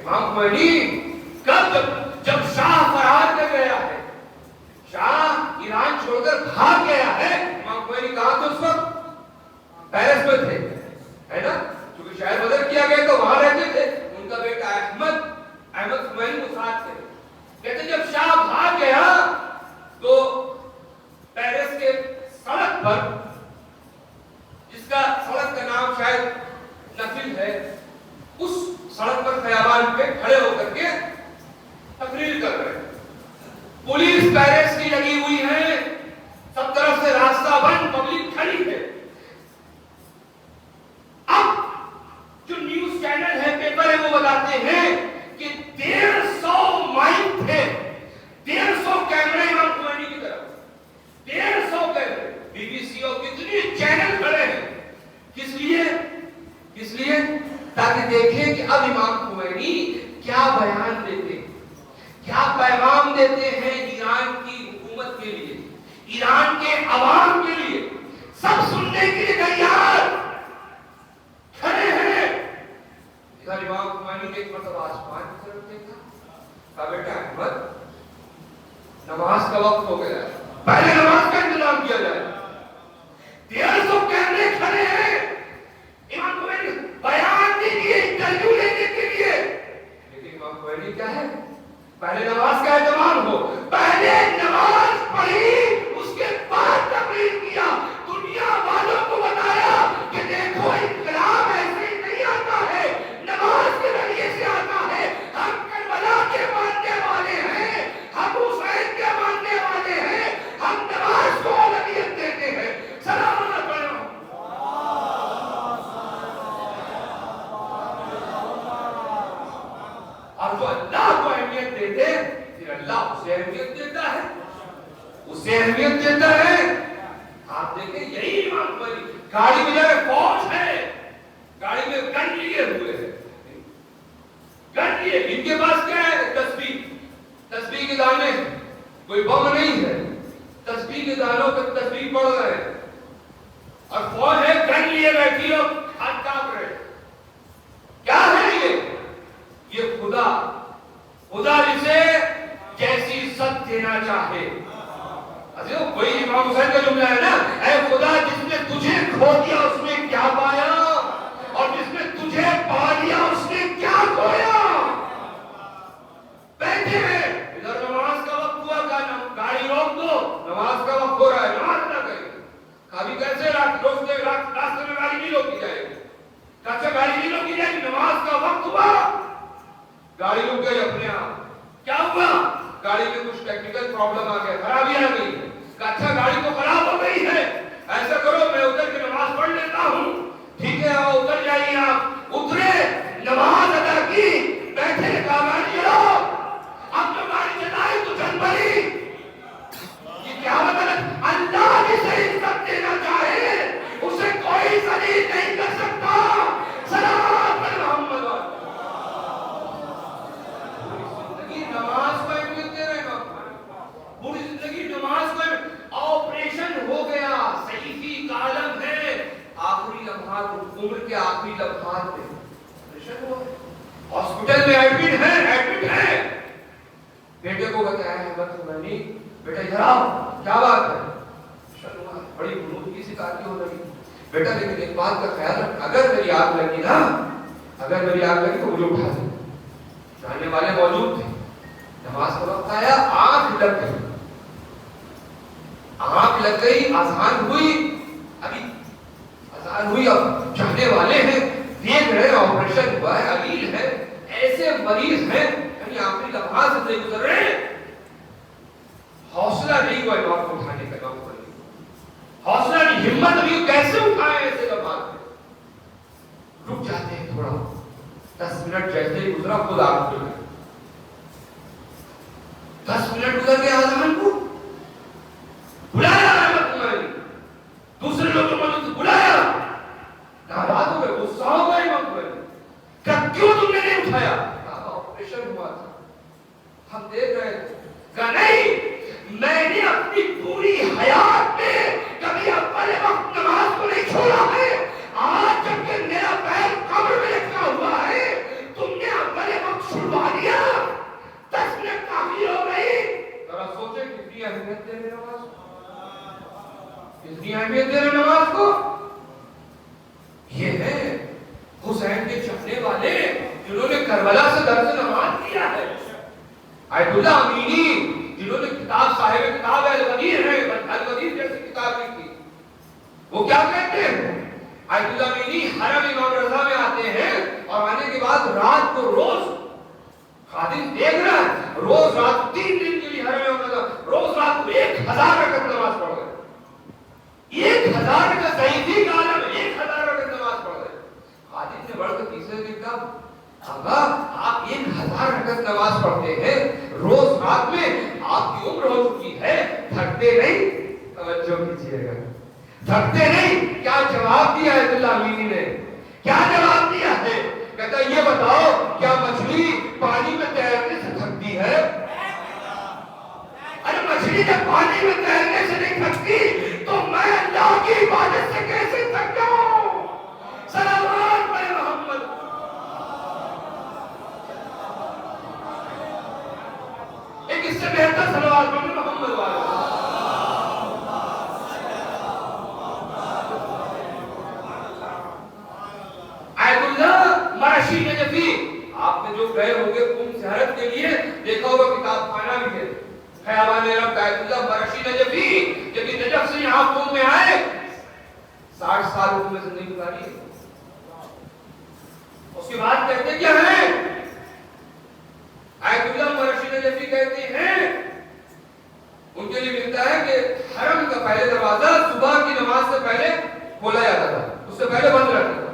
امام خمینی کب جب شاہ فرار کر گیا ہے، شاہ ایران چھوڑ کر بھاگ گیا ہے، امام خمینی کہاں تھے اس وقت؟ پیرس میں تھے، ہے نا، کیونکہ شہر بدر کیا گیا تو وہاں رہتے تھے، ان کا بیٹا احمد خمینی وہ ساتھ تھے۔ کہتے جب شاہ بھاگ گیا تو پیرس کے سڑک پر، جس کا سڑک کا نام شاید نفل ہے، اس سڑک پر خیابان پہ کھڑے ہو کر کے تقریر کر رہے ہیں۔ پولیس پیرس کی لگی ہوئی ہے، سب طرف سے راستہ بند، پبلک کھڑی ہے۔ اب جو نیوز چینل ہے، پیپر ہے، وہ بتاتے ہیں کہ 150 مائک تھے، 150 کیمرے امام خمینی کی طرف، 150 کیمرے، بی بی سی اور کتنی چینل کھڑے ہیں۔ کس لیے؟ کس لیے؟ تاکہ دیکھیں کہ اب امام خمینی کیا بیان دیتے ہیں، کیا پیغام دیتے ہیں ایران کی حکومت کے لیے، ایران کے عوام کے لیے۔ سب سننے کے لیے تیار کھڑے ہیں۔ ادھر امام خمینی نے ایک مرتبہ آسمان کی طرف دیکھا، کہا بیٹا احمد، نماز کا وقت ہو گیا ہے، پہلے نماز کا انتظام کیا جائے۔ 150 کیمرے کھڑے ہیں، امام خمینی بیان دیجیے، انٹرویو لینے کے لیے، لیکن امام خمینی کیا ہے؟ پہلے نماز کا اہتمام ہو، پہلے نماز پڑھی، اس کے بعد تقریر کیا، دنیا والوں کو بتایا کہ دیکھو انقلاب ایسے ہی نہیں آتا ہے، نماز کے ذریعے سے آتا ہے۔ ہم کربلا کے ماننے والے ہیں، ہم حسین کے ماننے والے ہیں، ہم نماز کو اولویت دیتے ہیں۔ سلام علیکم۔ اور جو اللہ کو اہمیت دیتے، پھر اللہ اسے اہمیت دیتا ہے، اسے اہمیت دیتا ہے۔ آپ دیکھیں یہی امام خمینی، گاڑی میں جائے فوج ہے، گاڑی میں گن لیے ہوئے ہیں، گن لیے، ان کے پاس کیا ہے؟ تسبیح، تسبیح کے دانے، کوئی بم نہیں ہے، تسبیح کے دانوں پہ تسبیح پڑھ رہے ہیں، اور فوج ہے گن لیے بیٹھی اور ہاتھ کانپ رہے۔ کیا ہے یہ خدا، خدا جسے جیسی عزت دینا چاہے۔ وہی امام حسین کا جملہ ہے نا، اے خدا جس نے تجھے کھو دیا اس نے کیا پایا، اور جس نے تجھے پا لیا اس نے کیا کھویا۔ بیٹھے ہیں، ادھر نماز کا وقت ہوا، گاڑی روک دو، نماز کا وقت ہو رہا ہے، نماز نہ کریں۔ کبھی کیسے راستے میں گاڑی نہیں روکی جائے گی، کیسے گاڑی نہیں روکی جائے گی، نماز کا وقت ہوا، گاڑی رک گئی اپنے آپ۔ کیا ہوا؟ گاڑی میں کچھ ٹیکنیکل پرابلم آ گیا، خرابی آ گئی، اچھا گاڑی تو خراب ہو گئی ہے، ایسا کرو میں اتر کے نماز پڑھ لیتا ہوں۔ ٹھیک ہے آؤ اتر جائیے۔ آپ اترے، نماز ادا کی، بیٹھے، کہا گاڑی چلاؤ۔ اب جو گاڑی چلائی تو چل پڑی۔ یہ کیا مطلب؟ اللہ جسے عزت دینا چاہے اسے کوئی ذلیل نہیں کر سکتا۔ سلام پر محمد۔ نماز کو اہمیت دے رہے ہیں، پوری زندگی نماز کو۔ آپریشن ہو گیا، صحیفی کا عالم ہے، آخری لمحات، عمر کے آخری لمحات میں آپریشن ہوا، ہاسپٹل میں ایڈمٹ ہے۔ بیٹے کو بتایا ہے احمد خمینی، بیٹا ادھر آؤ، کیا بات ہے؟ بڑی بنودگی سے کار کی ہو رہی ہے بیٹا، لیکن ایک بات کا خیال رکھ، اگر میری آگ لگی نا، اگر میری آگ لگی تو مجھے اٹھا دے۔ جاننے والے موجود تھے، نماز کا وقت آیا، آنکھ لگ گئی، آنکھ لگ گئی، اذان ہوئی، ابھی اذان ہوئی، اب جانے والے ہیں، دیکھ رہے ہیں آپریشن ہوا ہے، علیل ہے، ایسے مریض ہیں، یعنی آخری لمحات سے نہیں گزر رہے، حوصلہ نہیں ہوا امام کو اٹھانے کا، امام کو حوصلہ نہیں، ہمت نہیں، کیسے اٹھائے ایسے لمحات میں؟ رک جاتے ہیں تھوڑا، 10 منٹ جیسے ہی گزرا خود آنکھ کھل گئی، 10 منٹ گزر گئے، اذان کو بلایا احمد خمینی، دوسرے لوگوں نے بلایا، ناراض ہو گئے، غصہ ہو گئے امام خمینی، کہ کیوں تم نے نہیں اٹھایا؟ کہا آپریشن ہوا تھا، ہم دیکھ رہے تھے۔ کہا نہیں، میں نے اپنی پوری حیات میں کبھی اول وقت نماز کو نہیں چھوڑا ہے، آج جب کہ میرا پیر قبر میں رکھا ہوا ہے، تم نے اول وقت اتنی اہمیت دے رہے نماز کو. یہ ہے حسین کے چاہنے والے جنہوں نے کربلا سے درس نماز کیا ہے. آیت اللہ امینی جنہوں نے کتاب صاحب کتاب الغدیر ہے الغدیر جیسی کتاب لکھی. وہ کیا کہتے ہیں؟ آیت اللہ امینی حرم امام رضا میں آتے ہیں اور آنے کے بعد رات کو روز خادم دیکھ رہا ہے روز رات 3 دن کے لیے حرم امام رضا روز رات کو 1000 رکعت نماز پڑھ رہے. 1000 کا صحیح کا عالم 1000 رکعت نماز پڑھ رہے. خادم نے بڑھ کر تیسرے دن کہا آقا آپ 1000 رکعت نماز پڑھتے ہیں روز رات میں آپ کی عمر ہو چکی ہے تھکتے نہیں؟ توجہ کیجیے گا تھکتے نہیں؟ کیا جواب دیا ہے اللہ امینی نے؟ کیا جواب دیا ہے؟ کہتا ہے یہ بتاؤ کیا مچھلی پانی میں تیرنے سے تھکتی ہے؟ ارے مچھلی جب پانی میں تیرنے سے نہیں تھکتی تو میں اللہ کی عبادت سے کیسے تھک جاؤں؟ صلوات پڑھے محمد. ایک اس سے بہتر صلوات پڑھے محمد والے. مرشی نجفی آپ نے جو گئے ہوگے قوم زیارت کے لیے دیکھا ہوگا کتاب خانہ بھی ہے خیابان رب آیت اللہ مرشی نجفی جب نجف سے یہاں قوم میں آئے 60 سال قوم میں زندگی گزاری. اس کے بعد کہتے کیا ہیں؟ آیت اللہ مرشی نجفی کہتے ہیں ان کے لیے ملتا ہے کہ حرم کا پہلے دروازہ صبح کی نماز سے پہلے کھولا جاتا تھا اس سے پہلے بند رہتا تھا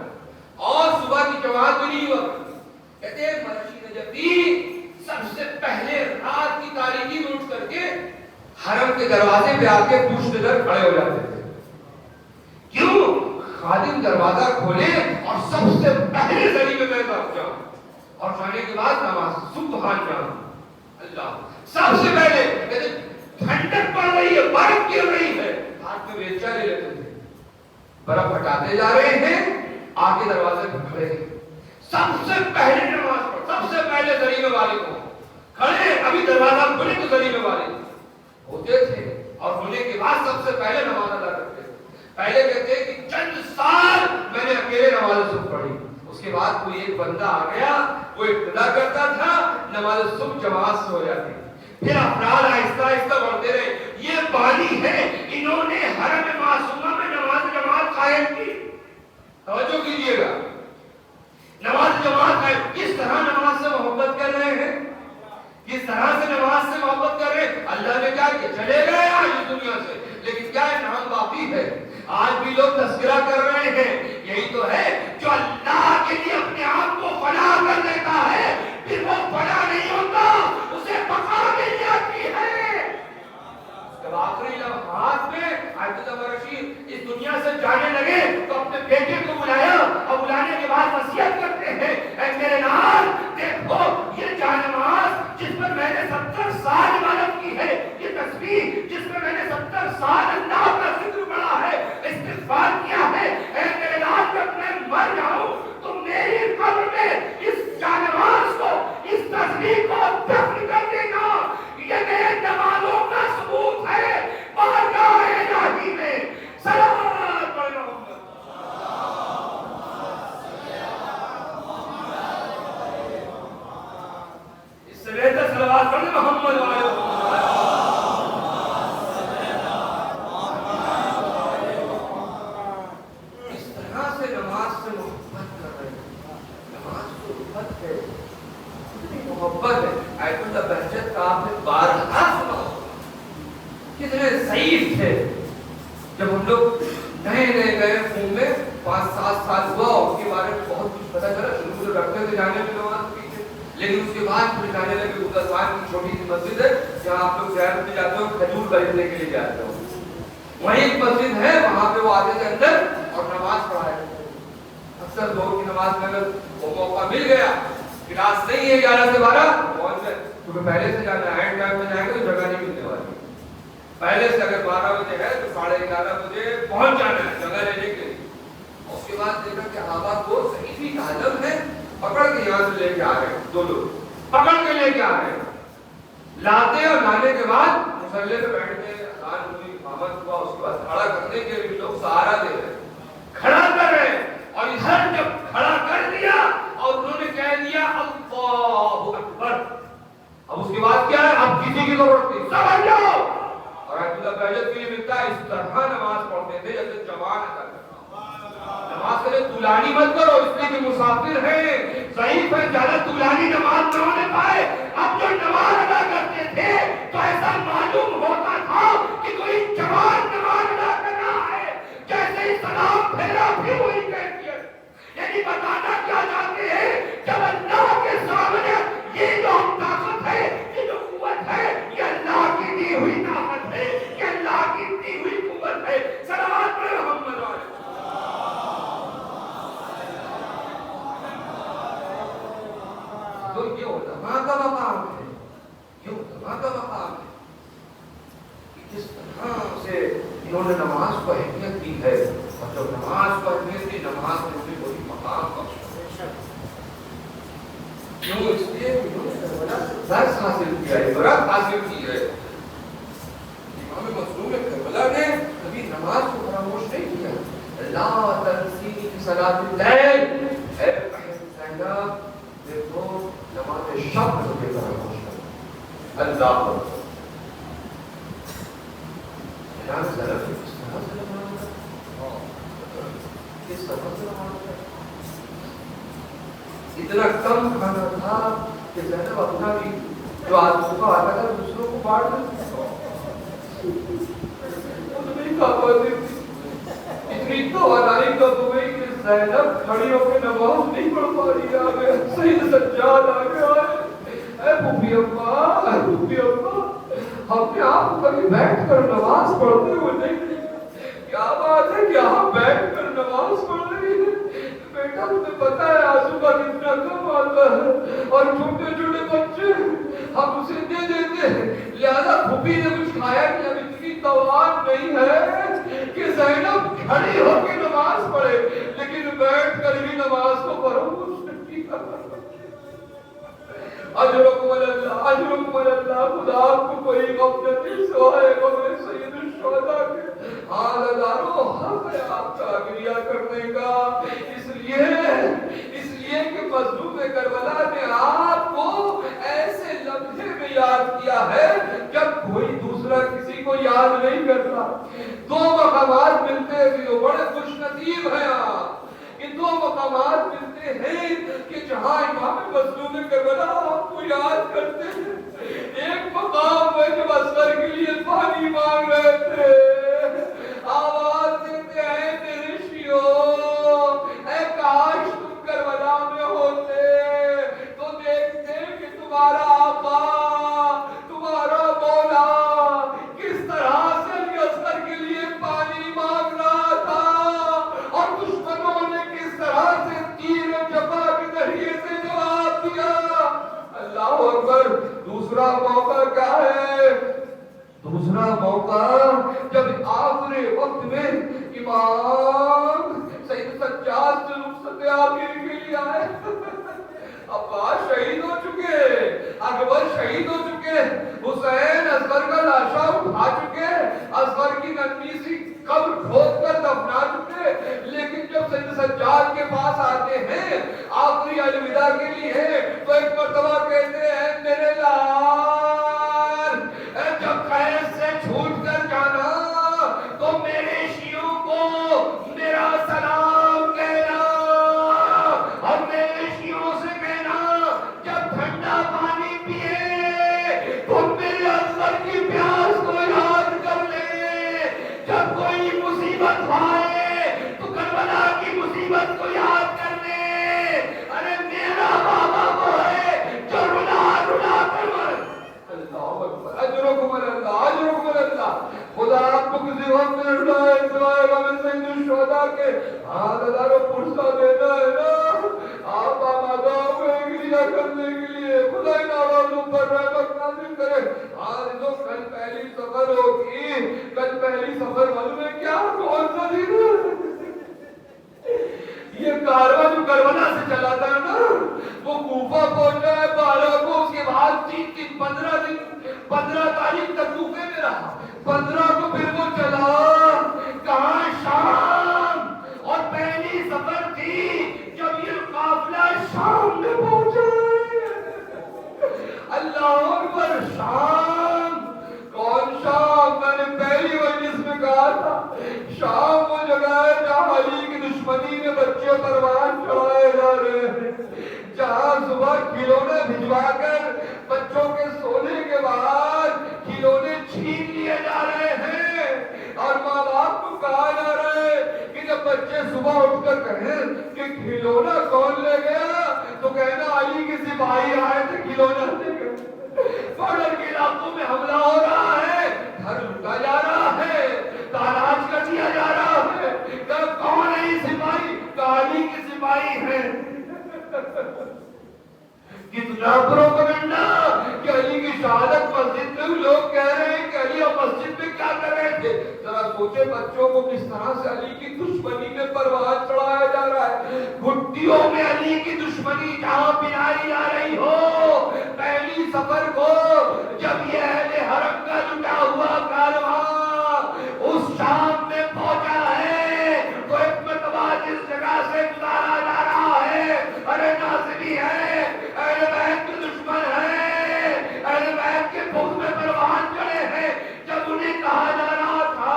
اور صبح کی جماعت بھی نہیں ہوا کرتی. کہتے ہیں مرشی نجفی سب سے پہلے رات کی تاریکی میں اٹھ کر کے حرم کے دروازے پہ آ کے پوچھتے در کھڑے ہو جاتے تھے. کیوں؟ خادم دروازہ کھولے اور سب سے پہلے زری میں پہنچ جاؤں اور جانے کے بعد نماز سبحان اللہ سب سے پہلے. کہتے ٹھنڈک پڑ رہی ہے برف گر رہی ہے ہاتھ میں بیلچا لے لیتے تھے برف ہٹاتے جا رہے ہیں آگے دروازے پہ کھڑے ہیں سب سے پہلے نماز پڑھ سب سے پہلے زریعے والے کو کھڑے ابھی دروازہ کھلے تو زریعے والے ہوتے تھے اور ہونے کے بعد سب سے پہلے نماز ادا کرتے تھے. پہلے کہتے ہیں کہ چند سال میں نے اکیلے نماز صبح پڑھی اس کے بعد کوئی ایک بندہ آ گیا وہ ابتدا کرتا تھا نماز صبح جماعت سے ہو جاتی پھر افراد آہستہ آہستہ بڑھتے رہے. یہ بانی ہے انہوں نے حرم معصومہ میں نماز جماعت قائم کی. توجہ کیجیے گا نماز جماعت ہے کس طرح نماز سے محبت کر رہے ہیں کس طرح سے نماز سے محبت کر رہے ہیں. اللہ نے کیا کہ چلے گئے آج اس دنیا سے لیکن کیا انعام باقی ہے. آج بھی لوگ تذکرہ کر رہے ہیں. یہی تو ہے جو اللہ کے لیے اپنے آپ کو فنا کر دیتا ہے پھر وہ فنا نہیں ہوتا اسے بقا مل جاتی ہے. جب آخری لمحات میں آیت اللہ رشید اس دنیا سے جانے لگے تو اپنے بیٹے کو بلایا اور بلانے کے بعد وصیت کرتے ہیں اے میرے نال دیکھو یہ جانماز جس پر میں نے 70 سال عبادت کی ہے یہ تسبیح جس پر میں نے 70 سال اللہ کا ذکر پڑھا ہے استغفار کیا ہے اے میرے نال جب میں مر جاؤں تو میری قبر میں اس جانماز کو اس تسبیح کو دفن کر دینا. یہ میرے نمازوں کا ثبوت ہے بارگاہ الہی میں. صلوات پڑھو اس سے بہتر صلوات پڑھو محمد والے. اس طرح سے نماز سے محبت کر رہے ہیں. نماز تو محبت ہے محبت ہے. آیت اللہ بہجت کا آپ نے بارہا سنا کتنے ضعیف تھے. جب ہم لوگ نئے گئے قوم میں 5-7 سال ہوا اس کے بارے میں بہت کچھ پتا چلا. شروع سے رکھتے تھے جانے میں نماز پیچھے لیکن اس کے بعد پھر جانے لگے. غزوان کی چھوٹی سی مسجد ہے جہاں آپ لوگ زیارت میں جاتے ہو کھجور خریدنے کے لیے جاتے ہو وہیں ایک مسجد ہے وہاں پہ وہ آتے تھے اندر اور نماز پڑھایا کرتے تھے. اکثر ظہر کی نماز میں اگر وہ موقع مل گیا کلاس نہیں ہے 11 سے 12 پہنچ گئے کیونکہ پہلے سے جانا ہے اینڈ ٹائم میں جائیں گے تو جگہ نہیں ملنے والی. پہلے سے اگر 12 بجے ہے تو 11:30 بجے پہنچ جانا ہے جگہ لینے کے لیے. اس کے بعد دیکھا کہ آبا کو صحیفی کا عالم ہے پکڑ کے یہاں سے لے کے آ رہے ہیں. 2 لوگ پکڑ کے لے کے آ رہے ہیں لاتے اور لانے کے بعد مسلے پہ بیٹھ کے اذان ہوئی، اقامت ہوا، اس کے بعد کھڑا کرنے کے لیے لوگ سہارا دے رہے ہیں، کھڑا کر رہے ہیں، اور ادھر جب کھڑا کر دیا اور انہوں نے کہہ دیا اللہ اکبر، اب اس کے بعد کیا ہے؟ اب کسی کی ضرورت نہیں، سب ہٹ جاؤ. اور عبداللہ بہجت کے لیے ملتا ہے اس طرح نماز پڑھتے تھے جیسے جوان ادا کرتا. نماز کے لیے طولانی مت کرو، اس لیے کہ مسافر ہیں، ضعیف ہیں، زیادہ طولانی نماز نہ ہونے پائے. اب جو نماز ادا کرتے تھے تو ایسا معلوم ہوتا تھا کہ کوئی جوان نماز ادا کر رہا ہے، جیسے ہی سلام پھیرا پھر وہی کیفیت. یعنی بتانا کیا چاہتے ہیں؟ جب اللہ کے سامنے یہ جو طاقت ہے، یہ جو قوت ہے، یہ اللہ کی دی ہوئی طاقت ہے، یہ اللہ کی دی ہوئی قوت ہے. صلوات پڑھو محمد علیہ. تو یہ علماء کا مقام ہے، یہ علماء کا مقام ہے. کس طرح سے انہوں نے نماز کو اہمیت دی ہے، اور جب نماز کو اہمیت دی، نماز نے بھی کوئی مقام بخشا. کیوں؟ اس لیے انہوں نے کربلا سے درس حاصل کیا ہے، عبرت حاصل کی ہے. امام مظلوم کربلا نے کبھی نماز کو فراموش نہیں کیا. لا تنسی صلاۃ اللیل، اے زینب دیکھو نماز شب کو بھی فراموش کرنا. اللہ اکبر. جناب سلف کس طرح سے نماز کس طرح سے نماز اتنا کم کھانا تھا کہ زینب اپنا بھی جو آدمی کو آتا تھا دوسروں کو بانٹ دیتی. نہیں کھا پاتی تھی. اتنی توانائی کب ہو گئی کہ زینب کھڑی ہو کے نماز نہیں پڑھ پا رہی. آ گئے سید سجاد، آ گیا اے پھوپھی اماں، اے پھوپھی اماں، ہم نے آپ کو کبھی بیٹھ کر نماز پڑھتے ہوئے نہیں دیکھا. کیا بات ہے کہ آپ بیٹھ کر نماز پڑھ رہی ہیں؟ بیٹا تمہیں پتا ہے آنسو کا کتنا کم آتا ہے، اور چھوٹے چھوٹے بچے ہم اسے دے دیتے ہیں. لہذا پھوپھی نے کچھ کھایا کہ اب اتنی توان نہیں ہے کہ زینب کھڑی ہو کے نماز پڑھے، لیکن بیٹھ کر بھی نماز کو فراموش نہیں کرتا. اجرکم اللہ، اجرکم اللہ. خدا آپ کو کوئی غفلت نہیں سوائے غم سید الشہداء کے. حالدارو حق ہے آپ کا گریہ کرنے کا، اس لیے کہ مظلوم کربلا نے آپ کو ایسے لمحے میں یاد کیا ہے جب کوئی دوسرا کسی کو یاد نہیں کرتا. دو مقامات ملتے ہیں جو بڑے خوش نصیب ہیں آپ. یہ دو مقامات ملتے ہیں کہ جہاں امام مظلوم کربلا آپ کو یاد کرتے ہیں. ایک مقام ہے جب اصغر کے لیے پانی مانگ رہے تھے، آواز دیتے ہیں میرے شیعو، اے کاش تم کربلا میں ہوتے تو دیکھتے کہ تمہارا آقا، تمہارا مولا کس طرح سے اصغر کے لیے پانی مانگ رہا تھا، اور دشمنوں نے کس طرح سے تیر جفا کے ذریعے سے جواب دیا. اللہ اکبر. دوسرا موقع کیا ہے؟ دوسرا موقع جب آخری وقت میں امام سید سجاد سے رخصت آخر کے لیے آئے. عباس شہید ہو چکے، اکبر شہید ہو چکے، حسین اصغر کا لاشا اٹھا چکے، اصغر کی ننھی سی قبر کھود کر دفنا چکے. لیکن جب سید سجاد کے پاس آتے ہیں آخری الوداع کے لیے تو ایک مرتبہ کہتے ہیں میرے لال، جب قید سے چھوٹ کر جانا تو میرے شیعوں کو میرا سلام کہنا، اور میرے شیعوں سے کہنا جب ٹھنڈا پانی پیے تو میرے اصغر کی پیاس کو یاد کر لے. جب کوئی مصیبت آئے تو کربلا کی مصیبت کو یاد کر لے. ارے میرا بابا وہ ہے جو رلا رلا کر مر. اللہ اکبر. اجرکم اللہ، اجرکم اللہ. خدا آپ کو کسی وقت میں رلائے سوائے غم سید الشہداء کے. حالدارو پرسہ دینا ہے نا، آپ آمادہ ہوئے گریہ کرنے کے لیے. خدا ان آوازوں پر رحمت نازل کرے. آج تو کل پہلی سفر ہوگی. کل پہلی سفر معلوم ہے کیا؟ کون سا دن ہے؟ یہ کارواں جو کربلا سے چلاتا ہے نا، وہ کوفہ پہنچا ہے 12 کو، اس کے بعد 15 تاریخ تک کوفے میں رہا 15 کو پھر وہ چلا کہاں شام، اور پہلی سفر تھی جب یہ قافلہ شام میں پہنچا۔ اللہ اکبر، شام، کون شام؟ میں نے پہلی مجلس میں کہا تھا شام وہ جگہ ہے جہاں علی کی دشمنی میں بچے پروان چڑھائے جا رہے ہیں، جہاں صبح کھلونے بھجوا کر بچوں کے سونے کے بعد کھلونے چھین لیے جا رہے ہیں، اور ماں باپ کو کہا جا رہا ہے کہ جب بچے صبح اٹھ کر کہیں کہ کھلونا کون لے گیا تو کہنا علی کے سپاہی آئے تھے کھلونا لے گئے۔ بارڈر کے علاقوں میں حملہ ہو رہا ہے، گھر لوٹا جا رہا ہے، تاراج کر دیا جا رہا ہے، کہ کون ہے یہ سپاہی؟ علی کے سپاہی ہیں۔ کتنا پروپیگنڈا کہ علی کی شہادت مسجد میں لوگ کہہ رہے ہیں کہ علی مسجد میں کیا کر رہے تھے۔ ذرا سوچے بچوں کو کس طرح سے علی کی دشمنی میں پروان چڑھایا جا رہا ہے۔ گھٹیوں میں علی کی دشمنی جہاں پلائی جا رہی ہو، پہلی سفر کو جب یہ اہل حرم کا لٹا ہوا کارواں اس شام میں پہنچا ہے تو ایک مرتبہ جس جگہ سے گزارا جا رہا ہے، ارے ناصبی ہے، اہل بیت کے دشمن ہیں، اہل بیت کے بغض میں پروان چڑھے ہیں، جب انہیں کہا جا رہا تھا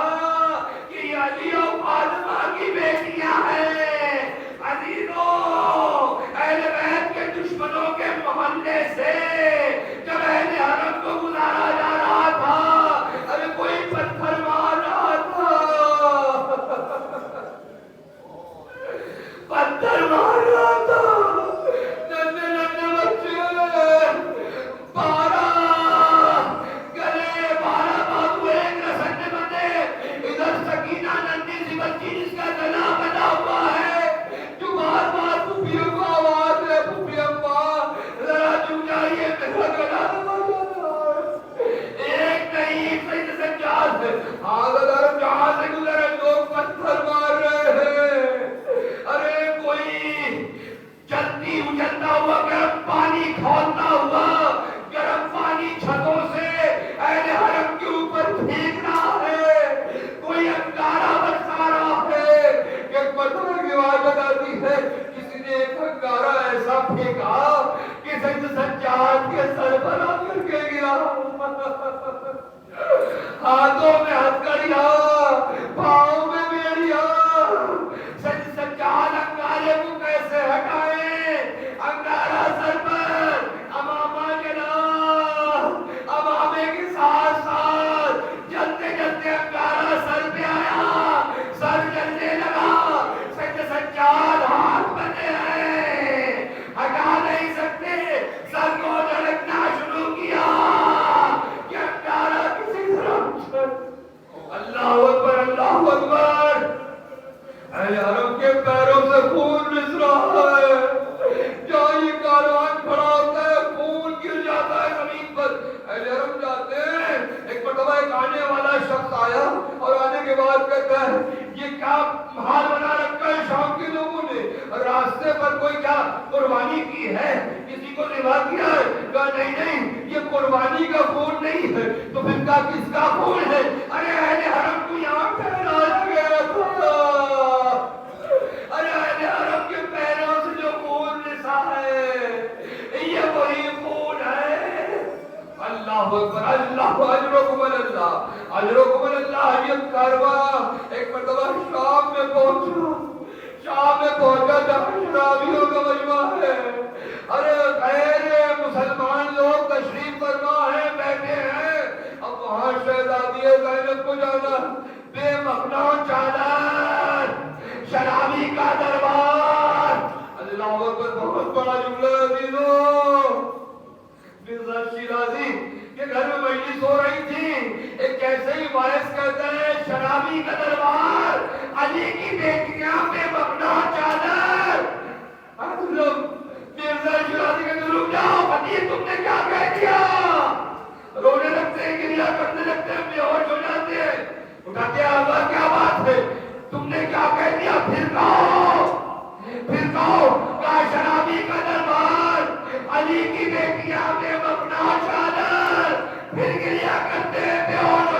کہ یہ علی اور فاطمہ کی بیٹیاں ہیں، عزیزوں اہل بیت کے دشمنوں کے محلے سے جب اہل حرم کو گزارا جا رہا تھا، ارے کوئی پتھر مار رہا تھا، پتھر مار رہا تھا، ننھے ننھے بچے 12 گلے 12 بازو ایک رسن میں بندھے، ادھر سکینہ ننھی سی بچی جس کا گلا بنا ہوا ہے، جو بار بار پھوپھی کو آواز ہے پھوپھی اماں ذرا جھک جائیے میرا گلا دبا جاتا ہے۔ ایک نہیں سید سجاد حاضر جہاں سے گزرے لوگ پتھر مار رہے ہیں، ارے کوئی جلتی اچلتا ہوا گرم پانی کھولتا ہوا گرم پانی چھتوں سے اہل حرم کے اوپر پھینک رہا ہے، کوئی انگارہ برسا رہا ہے۔ ایک مرتبہ کی روایت آتی ہے کسی نے ایک انگارہ ایسا پھینکا کہ سید سجاد کے سر پر آ کر کے گرا، ہاتھوں میں ہتھکڑیاں، پاؤں میں بیڑیاں، سید سجاد انگارے کو کیسے ہٹائیں؟ انگارہ سر پر، امامہ جلا، امامے کے ساتھ ساتھ جلتے جلتے انگارہ سر پہ آیا، سر جلنے لگا، سید سجاد ہاتھ بنے ہیں، ہٹا نہیں سکتے، سر کو جھڑکنا شروع کیا کہ انگارہ کسی طرح اللہ اکبر، اللہ اکبر، اہل حرم کے پیروں سے خون رس رہا ہے، جہاں یہ کاروان کھڑا ہوتا ہے خون گر جاتا ہے زمین پر۔ اہل حرم جاتے ہیں، ایک مرتبہ ایک آنے والا شخص آیا اور آنے کے بعد کہتا ہے یہ کیا حال بنا رکھا ہے شام کے لوگوں نے، راستے پر کوئی کیا قربانی کی ہے، کسی کو ذبح کیا ہے؟ کہا نہیں نہیں یہ قربانی کا خون نہیں ہے، تو پھر کہا کس کا خون ہے؟ ارے اہل حرم کو یہاں ٹھہرایا گیا تھا، ارے اہل حرم کے پیروں سے جو خون رسا ہے یہ وہی خون ہے۔ اللہ اکبر، اللہ اجرکم اللہ، اجرکم اللہ۔ یہ کارواں ایک مرتبہ شام میں پہنچا جہاں شرابیوں کا مجمع ہے، ارے غیر مسلمان لوگ تشریف فرما ہے بیٹھے ہیں، اب وہاں شہزادی زینب کو جانا، بے مخنوں چادر، شرابی کا دربار، اللہ اکبر، بہت بڑا جملہ ہے عزیزوں۔ مرزا شیرازی کے گھر میں مجلس ہو رہی تھی، ایک کیسے ہی باعث کہتا ہے شرابی کا دربار، علی کی بیٹیاں بے مخنوں چادر، مرزا شیرازی کے رک جاؤ خطیب تم نے کیا کہہ دیا؟ رونے لگتے ہیں، گریہ کرنے لگتے ہیں، بے ہوش ہو جاتے ہیں، اٹھاتے ہیں آواز، کیا بات ہے تم نے کیا کہہ دیا؟ پھر کہو کہا شرابی کا دربار، علی کی بیٹیاں بے مخنوں چادر، پھر گریہ کرتے ہیں، بے ہوش ہو